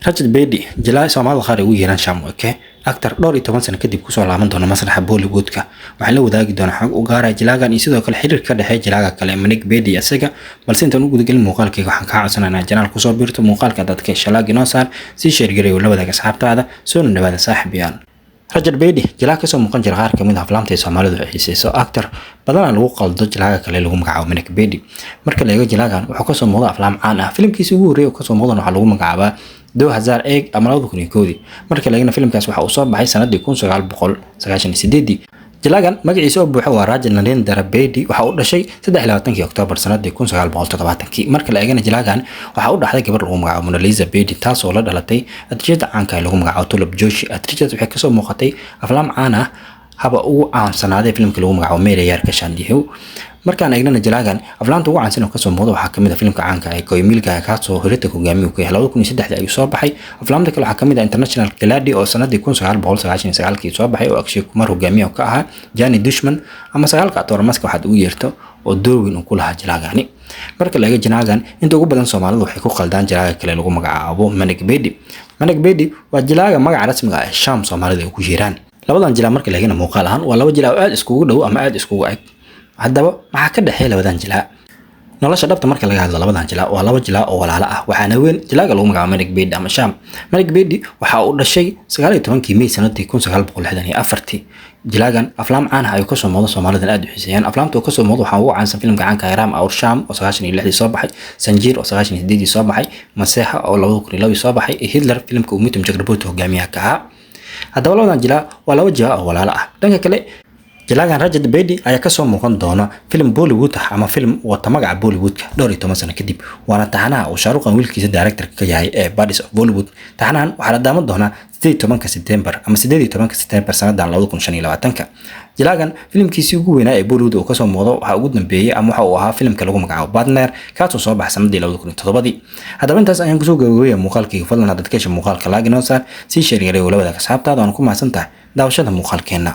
Rajat Bedi jilaa Soomaali qaar ugu yeeran Shamwake actor dhowr iyo 10 sano kadib ku soo laaban doona masraxa Bollywoodka waxa la wadaagi doona xog u gaar ah jilaagan iyo sidoo kale xiriir ka dhaxeeya jilaaga kale Manik Bedi isaga balse intaan u gudagelin muuqaalkayga waxaan ka codsanaynaa janaal ku soo biirto muuqaalka dadka shalaag inoo saar si share gareeyo la wadaaga asxaabtaada soo dhawaada saaxiibayaal Rajat Bedi jilaa ka soo muuqan jira qaar kamid ah aflaamta Soomaalidu ay xiiseyso actor badan lagu qaldo jilaaga kale lagu magacaabo Manik Bedi marka la eego jilaagan wuxuu ka soo muuqda aflaam caan ah filimkiisa ugu horeeyay oo ka soo muuqda waxa lagu magacaabaa 2000 ama 2001 marka la eegna filimkaas waxa uu soo baxay sanadii 1998 jilaagan magaciisa oo buuxa waa Rajat Narendra Bedi waxa uu dhashay 23 Oktoobar sanadii 1970 marka la eegna jilaagan waxa uu dhaxday gabar lagu magacaabo Mona Lisa Bedi taas oo la dhalatay atrijada caanka lagu magacaabo Tulip Joshi atrijada waxay ka soo muuqatay aflaam caan ah haba ugu caansanaaday filimka lagu magacaabo Meera Yarka Shandihu markaan eegnana jilaagan aflaanta ugu caansan oo ka soo muuqda waxa kamid ah filimka caanka ah ee Koymilka ka soo horita hogaamiye ku yahay 2003 ayuu soo baxay aflaamta kale waxa kamid ah International Gladi oo sanadii 1999 soo baxay oo Akshay Kumar hogaamiye ka ahaa Jani Dushman ama sagaalka atoor maska waxaad ugu yeerto oo door weyn ku lahaa jilaagani marka la eego jilaagan inta ugu badan Soomaalidu waxay ku qaldaan jilaaga kale lagu magacaabo Manik Bedi waa jilaaga magaca rasmiga ah Sham Soomaalida ku jiraan labadan jilaa marka la eegna muuqaal ahaan waa laba jilaa oo aad iskugu dhow ama aad iskugu eg haddaba waxa ka dhaxeeya labadan jilaa nolosha dhabta marka laga hadlo labadan jilaa waa laba jilaa oo walaalo ah waxaana weyn jilaaga lagu magacaabo Manik Bedi ama Sham Manik Bedi waxa uu dhashay 19 May sanadii 1964 jilaagan aflaam caan ah ayuu ka soo muuqda Soomaalida aad u xiiseeyaan aflaamta oo ka soo muuqda waxa uu caansan filimka caanka ah Ram Aur Sham oo 96 soo baxay Sanjeer oo 98 soo baxay Maseha oo 2002 soo baxay Hitler filimka uu Mitum Chakraborty hogaamiyaha ka ahaa haddaba labadan jilaa waa laba jilaa oo walaalo ah dhanka kale jilaagan Rajat Bedi ayaa ka soo muuqan doona film Bollywood ah ama film wata magaca Bollywoodka dhowr iyo 10 sano kadib waana taxanaha uu Shah Rukh Khan wiilkiisa director ka yahay ee Baddies of Bollywood taxanahan waxa la daawan doonaa 18 September ama 18 September sanadan 2025 jilaagan filimkiisii ugu weynaa ee Bollywood oo ka soo muuqda waxa ugu dambeeyay ama waxa uu ahaa filimka lagu magacaabo Partner kaas oo soo baxay sanadii 2007 haddaba intaas ayaan ku soo gabagabeeyay muuqaalkayga fadlan hadda ka hesho muuqaalka like inoo saar si share gareeyo la wadaaga asxaabtaada aan ku mahadsantahay daawashada muuqaalkeena